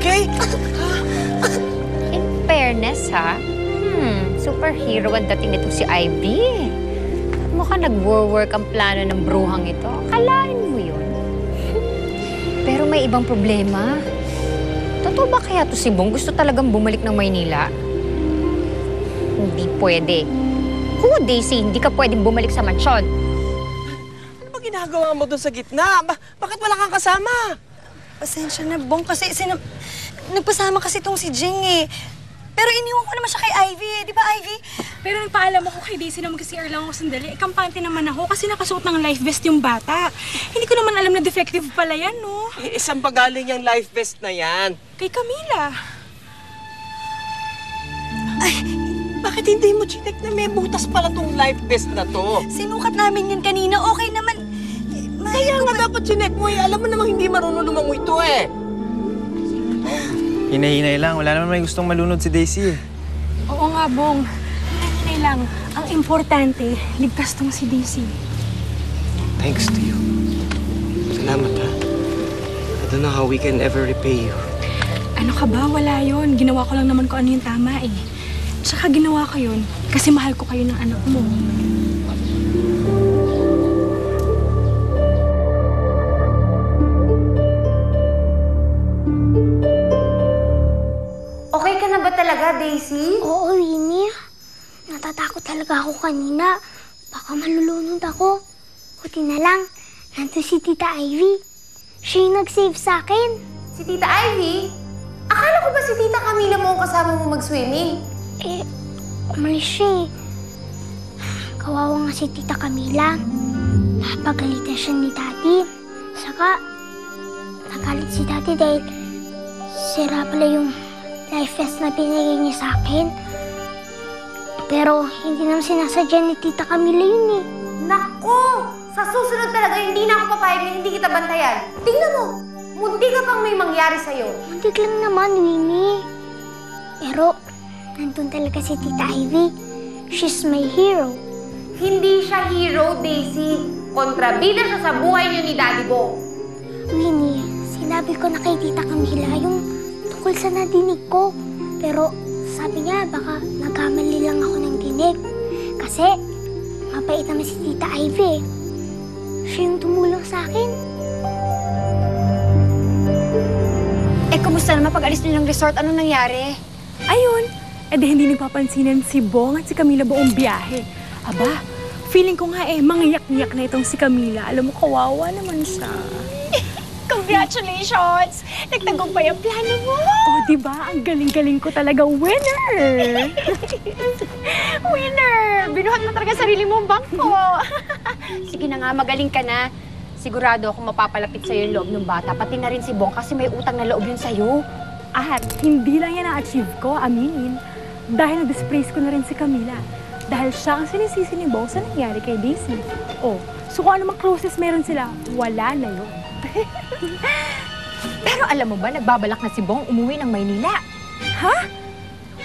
okay? In fairness, ha? Superhero ang dating nito si Ivy. Mukhang nag-work ang plano ng bruhang ito. Akalain mo yun. Pero may ibang problema. Totoo ba kaya to si Bong gusto talagang bumalik ng Maynila? Hindi pwede. Daisy, hindi ka pwedeng bumalik sa mansyon. Ano ba ginagawa mo doon sa gitna? Bakit wala kang kasama? Pasensya na, Bong, kasi nagpasama kasi itong si Jing eh. Pero iniwan ko naman siya kay Ivy eh. Di ba, Ivy? Pero nagpaalam ako kay Daisy na mag-CR lang ako sandali. Kampante naman ako kasi nakasuot ng life vest yung bata. Hindi ko naman alam na defective pala yan, no? Isang pagaling yung life vest na yan. Kay Camila. Ay, bakit hindi mo chinek na may butas pala tong life vest na to? Sinukat namin yan kanina. Okay naman. Kaya nga dapat chinek mo eh. Alam mo namang hindi marunong lumangoy ito eh. Hinay-hinay lang. Wala naman may gustong malunod si Daisy eh. Oo nga, Bong. Hinay lang. Ang importante, ligtas tong si Daisy. Thanks to you. Salamat ha. I don't know how we can ever repay you. Ano ka ba? Wala yon. Ginawa ko lang naman kung ano yung tama eh. Tsaka ginawa ko yun kasi mahal ko kayo ng anak mo. Okay ka na ba talaga, Daisy? Oo, Winnie. Natatakot talaga ako kanina. Baka malulunod ako. Buti na lang, nandun si Tita Ivy. Siya yung nag-save sa akin. Si Tita Ivy? Akala ko ba si Tita Camila mo ang kasama mo mag-swimming? Eh, umalis siya eh. Kawawa nga si Tita Camila. Napagalitan siya ni Daddy. Saka, nagalit si Daddy dahil sira pala yung life vest na binigay niya sa akin. Pero hindi naman sinasadya ni Tita Camila yun eh. Naku! Sa susunod talaga, hindi na ako papayag na hindi kita bantayan. Tingnan mo! Munti ka pang may mangyari sa'yo. Muntik lang naman, Winnie. Pero, nandun talaga si Tita Ivy. She's my hero. Hindi siya hero, Daisy. Kontrabida siya sa buhay niyo ni Daddy Bong. Winnie, sinabi ko na kay Tita Camila yung tungkol sa nadinig ko. Pero sabi niya baka nagkamali lang ako ng dinig. Kasi mabait naman si Tita Ivy. Siya yung tumulong sa akin. Eh, kumusta naman pag-alis niyo ng resort? Anong nangyari? Ayun, hindi nagpapansinan si Bong at si Camila buong biyahe. Aba, feeling ko nga mangiyak-iyak na itong si Camila. Alam mo, kawawa naman siya. Congratulations! Nagtagumpay ang plano mo! Oh, diba? Ang galing-galing ko talaga. Winner! Winner! Binuhat mo talaga sarili mong bangko. Sige na nga, magaling ka na. Sigurado ako mapapalapit sa'yo yung loob ng bata. Pati na rin si Bong kasi may utang na loob yun sa'yo. At hindi lang yan na-achieve ko, aminin. Dahil na-dispraise ko na rin si Camila. Dahil siya ang sinisisi ni Bong sa nangyari kay Daisy. Oh, so kung ano mang closest meron sila, wala na yun. Pero alam mo ba, nagbabalak na si Bong umuwi ng Maynila. Ha?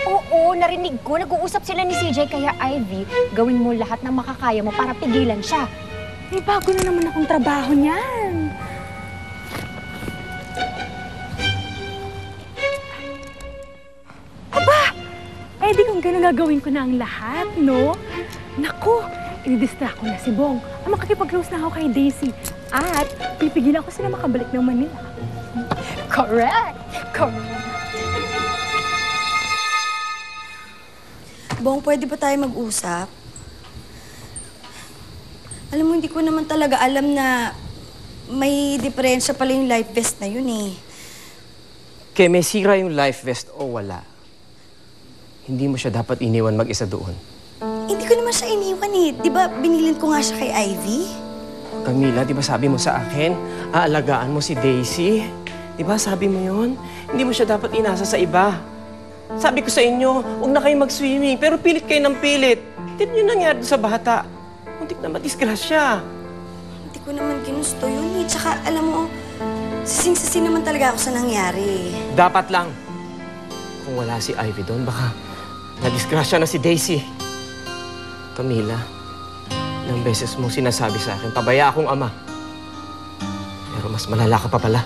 Oo, narinig ko. Nag-uusap sila ni CJ kaya Ivy, gawin mo lahat ng makakaya mo para pigilan siya. May bago na naman akong trabaho niyan. Aba! Eh di kung gano'n gagawin ko na ang lahat, no? Naku! I-distract ko na si Bong. Makakipag-close na ako kay Daisy. At pipigilan ko sila makabalik ng Manila. Correct! Correct! Bong, pwede ba tayo mag-usap? Alam mo, hindi ko naman talaga alam na may diferensya pala yung life vest na yun eh. Kaya may sira yung life vest o wala. Hindi mo siya dapat iniwan mag-isa doon. Hindi ko naman siya iniwan eh. Di ba binilin ko nga siya kay Ivy? Camila, di ba sabi mo sa akin, aalagaan mo si Daisy? Di ba sabi mo yun? Hindi mo siya dapat inasa sa iba. Sabi ko sa inyo, huwag na kayo mag-swimming, pero pilit kayo ng pilit. Tignan niyo nangyari sa bata. Muntik na madisgrasya. Hindi ko naman ginusto yun eh. Tsaka alam mo, sising-sisi naman talaga ako sa nangyari. Dapat lang. Kung wala si Ivy doon, baka nadisgrasya na si Daisy. Camila, ilang beses mo sinasabi sa akin, pabaya akong ama. Pero mas malala ka pa pala.